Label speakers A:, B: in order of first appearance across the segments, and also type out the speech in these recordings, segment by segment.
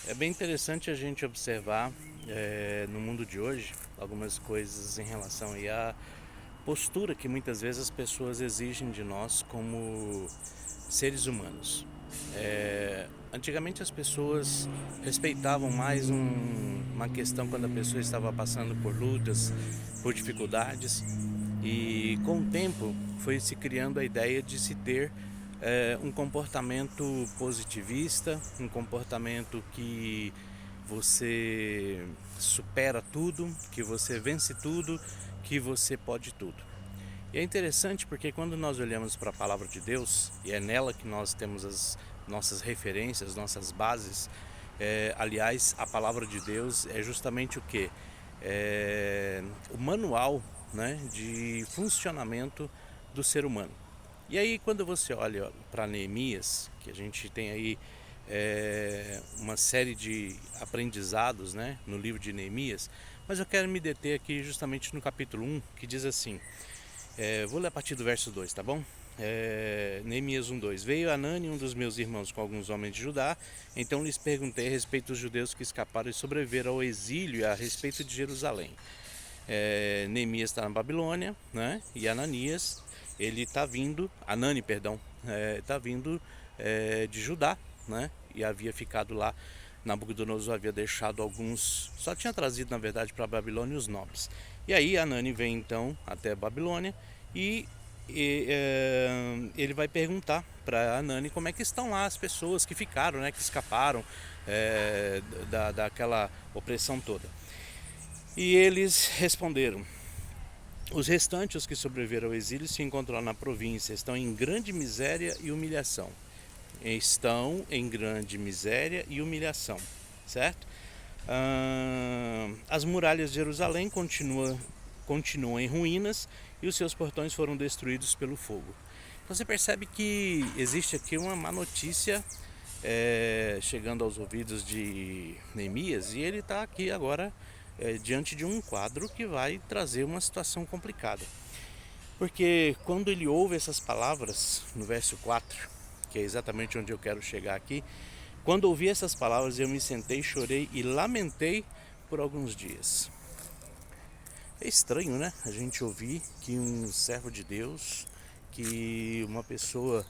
A: É bem interessante a gente observar no mundo de hoje algumas coisas em relação aí à postura que muitas vezes as pessoas exigem de nós como seres humanos. Antigamente as pessoas respeitavam mais uma questão quando a pessoa estava passando por lutas, por dificuldades, e com o tempo foi se criando a ideia de se ter um comportamento positivista, um comportamento que você supera tudo, que você vence tudo, que você pode tudo. E é interessante porque quando nós olhamos para a palavra de Deus, e é nela que nós temos as nossas referências, nossas bases, aliás, a palavra de Deus é justamente o que? O manual, né, de funcionamento do ser humano. E aí quando você olha para Neemias, que a gente tem aí uma série de aprendizados, né, no livro de Neemias, mas eu quero me deter aqui justamente no capítulo 1, que diz assim, vou ler a partir do verso 2, tá bom? Neemias 1:2. Veio Anani, um dos meus irmãos, com alguns homens de Judá. Então lhes perguntei a respeito dos judeus que escaparam e sobreviveram ao exílio e a respeito de Jerusalém. Neemias está na Babilônia, né? E Ananias, ele está vindo, Anani, perdão, está vindo de Judá, né? E havia ficado lá. Nabucodonosor havia deixado alguns, só tinha trazido na verdade para a Babilônia os nobres. E aí Anani vem então até a Babilônia e ele vai perguntar para Anani como é que estão lá as pessoas que ficaram, né, que escaparam daquela opressão toda. E eles responderam: os restantes, os que sobreviveram ao exílio, se encontram na província, estão em grande miséria e humilhação. Estão em grande miséria e humilhação, certo? As muralhas de Jerusalém continuam em ruínas e os seus portões foram destruídos pelo fogo. Então você percebe que existe aqui uma má notícia chegando aos ouvidos de Neemias, e ele está aqui agora diante de um quadro que vai trazer uma situação complicada. Porque quando ele ouve essas palavras, no verso 4, que é exatamente onde eu quero chegar aqui, quando ouvi essas palavras eu me sentei, chorei e lamentei por alguns dias. É estranho, né? A gente ouvir que um servo de Deus, que uma pessoa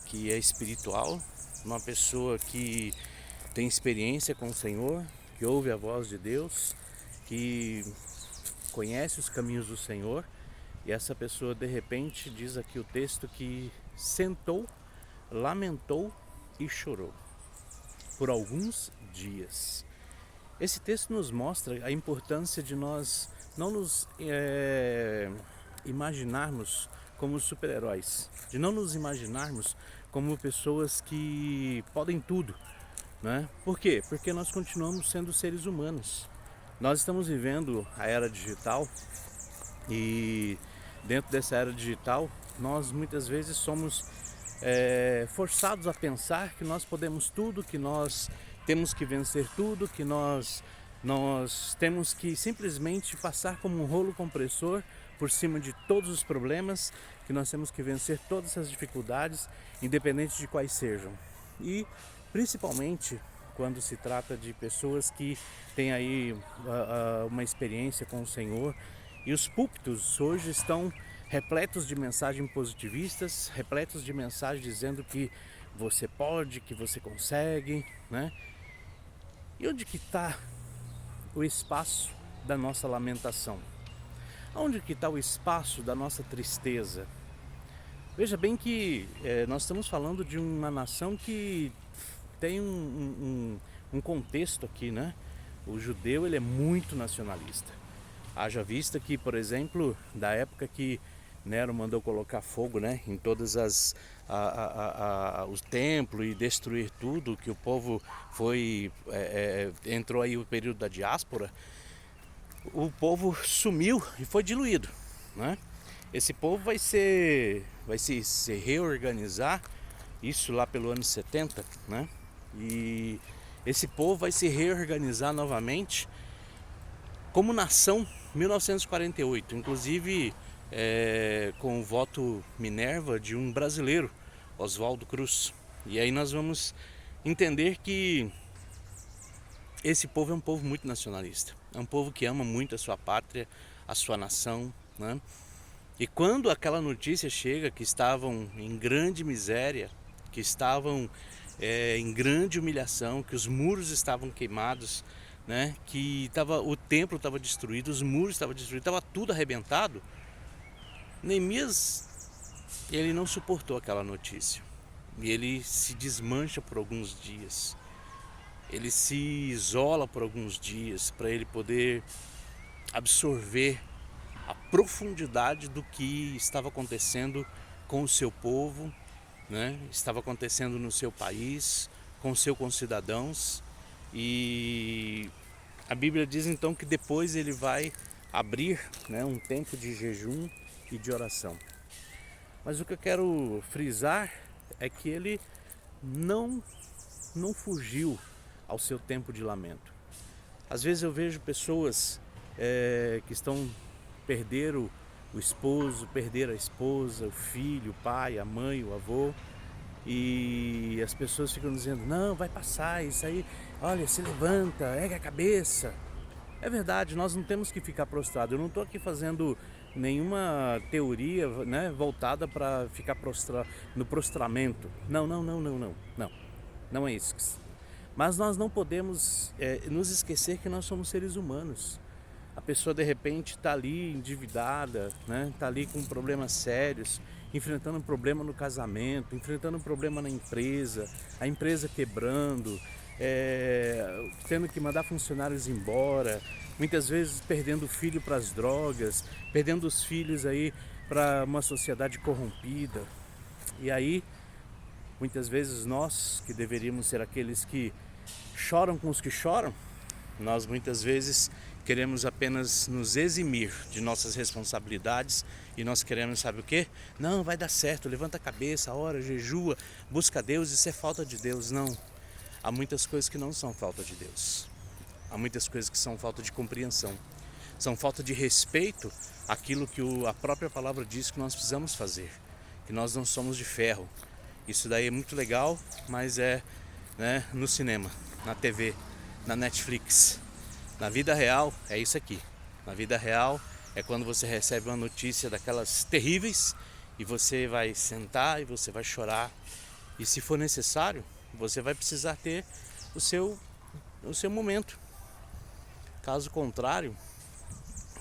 A: que é espiritual, uma pessoa que tem experiência com o Senhor, que ouve a voz de Deus, que conhece os caminhos do Senhor, e essa pessoa de repente diz aqui o texto que sentou, lamentou e chorou por alguns dias. Esse texto nos mostra a importância de nós não nos imaginarmos como super-heróis, de não nos imaginarmos como pessoas que podem tudo, né? Por quê? Porque nós continuamos sendo seres humanos. Nós estamos vivendo a era digital e dentro dessa era digital nós muitas vezes somos forçados a pensar que nós podemos tudo, que nós temos que vencer tudo, que nós temos que simplesmente passar como um rolo compressor por cima de todos os problemas, que nós temos que vencer todas as dificuldades, independente de quais sejam. E principalmente quando se trata de pessoas que têm aí uma experiência com o Senhor, e os púlpitos hoje estão repletos de mensagens positivistas, repletos de mensagens dizendo que você pode, que você consegue, né? E onde que está o espaço da nossa lamentação? Onde que está o espaço da nossa tristeza? Veja bem que nós estamos falando de uma nação que tem um contexto aqui, né? O judeu ele é muito nacionalista. Haja vista que, por exemplo, da época que Nero mandou colocar fogo, né, em todas os templos e destruir tudo, que o povo foi entrou aí o período da diáspora, o povo sumiu e foi diluído, né? Esse povo vai se reorganizar, isso lá pelo ano 70, né? E esse povo vai se reorganizar novamente como nação 1948, inclusive com o voto Minerva de um brasileiro, Oswaldo Cruz. E aí nós vamos entender que esse povo é um povo muito nacionalista, é um povo que ama muito a sua pátria, a sua nação, né? E quando aquela notícia chega que estavam em grande miséria, que estavam em grande humilhação, que os muros estavam queimados, né? Que o templo estava destruído, os muros estavam destruídos, estava tudo arrebentado, Neemias, ele não suportou aquela notícia. E ele se desmancha por alguns dias. Ele se isola por alguns dias para ele poder absorver a profundidade do que estava acontecendo com o seu povo, né? Estava acontecendo no seu país, com seus concidadãos. E a Bíblia diz então que depois ele vai abrir, né, um tempo de jejum e de oração. Mas o que eu quero frisar é que ele não fugiu ao seu tempo de lamento. Às vezes eu vejo pessoas que perderam o esposo, perderam a esposa, o filho, o pai, a mãe, o avô, e as pessoas ficam dizendo: não, vai passar, isso aí, olha, se levanta, ergue a cabeça. É verdade, nós não temos que ficar prostrado. Eu não estou aqui fazendo nenhuma teoria, né, voltada para ficar no prostramento. Não. Não é isso. Mas nós não podemos nos esquecer que nós somos seres humanos. A pessoa de repente está ali endividada, né? Está ali com problemas sérios, enfrentando um problema no casamento, enfrentando um problema na empresa, a empresa quebrando, tendo que mandar funcionários embora, muitas vezes perdendo o filho para as drogas, perdendo os filhos aí para uma sociedade corrompida. E aí, muitas vezes nós, que deveríamos ser aqueles que choram com os que choram, nós muitas vezes queremos apenas nos eximir de nossas responsabilidades e nós queremos, sabe o quê? Não, vai dar certo, levanta a cabeça, ora, jejua, busca Deus, isso é falta de Deus. Não, há muitas coisas que não são falta de Deus. Há muitas coisas que são falta de compreensão, são falta de respeito àquilo que a própria palavra diz que nós precisamos fazer, que nós não somos de ferro. Isso daí é muito legal, mas né, no cinema, na TV, na Netflix. Na vida real é isso aqui. Na vida real é quando você recebe uma notícia daquelas terríveis e você vai sentar e você vai chorar. E se for necessário, você vai precisar ter o seu momento. Caso contrário,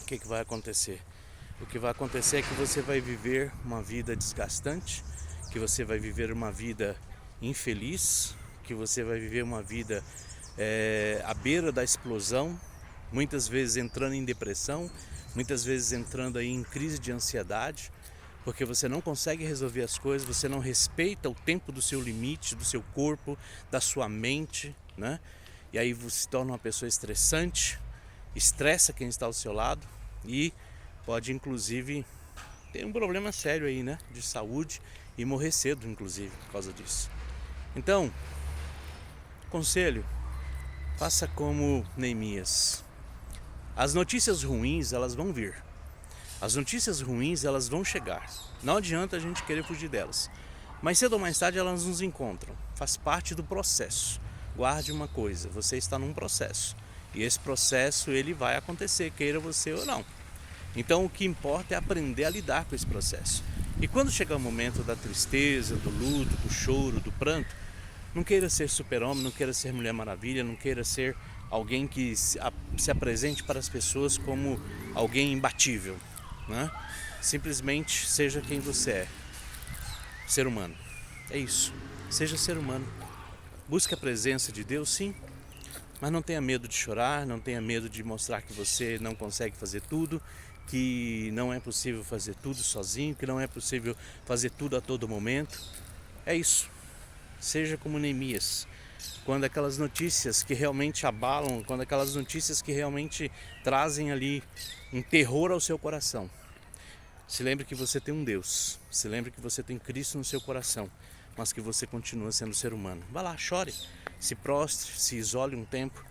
A: o que vai acontecer? O que vai acontecer é que você vai viver uma vida desgastante, que você vai viver uma vida infeliz, que você vai viver uma vida à beira da explosão, muitas vezes entrando em depressão, muitas vezes entrando aí em crise de ansiedade, porque você não consegue resolver as coisas, você não respeita o tempo do seu limite, do seu corpo, da sua mente, né? E aí você se torna uma pessoa estressante, estressa quem está ao seu lado e pode inclusive ter um problema sério aí, né, de saúde e morrer cedo, inclusive, por causa disso. Então, conselho, faça como Neemias. As notícias ruins, elas vão vir. As notícias ruins, elas vão chegar. Não adianta a gente querer fugir delas. Mais cedo ou mais tarde elas nos encontram. Faz parte do processo. Guarde uma coisa, você está num processo. E esse processo, ele vai acontecer, queira você ou não. Então o que importa é aprender a lidar com esse processo. E quando chegar o momento da tristeza, do luto, do choro, do pranto, não queira ser super-homem, não queira ser Mulher Maravilha, não queira ser alguém que se apresente para as pessoas como alguém imbatível, né? Simplesmente seja quem você é, ser humano. É isso, seja ser humano. Busque a presença de Deus, sim, mas não tenha medo de chorar, não tenha medo de mostrar que você não consegue fazer tudo, que não é possível fazer tudo sozinho, que não é possível fazer tudo a todo momento. É isso. Seja como Neemias. Quando aquelas notícias que realmente abalam, quando aquelas notícias que realmente trazem ali um terror ao seu coração, se lembre que você tem um Deus, se lembre que você tem Cristo no seu coração, mas que você continua sendo ser humano. Vá lá, chore, se prostre, se isole um tempo.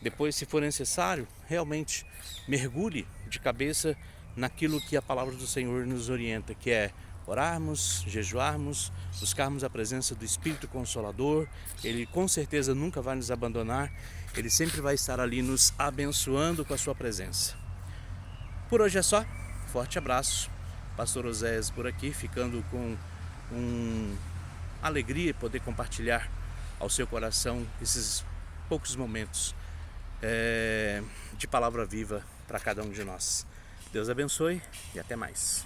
A: Depois, se for necessário, realmente mergulhe de cabeça naquilo que a palavra do Senhor nos orienta, que é orarmos, jejuarmos, buscarmos a presença do Espírito Consolador. Ele com certeza nunca vai nos abandonar, ele sempre vai estar ali nos abençoando com a sua presença. Por hoje é só, forte abraço, Pastor Oséias por aqui, ficando com alegria poder compartilhar ao seu coração esses poucos momentos de palavra viva para cada um de nós. Deus abençoe e até mais.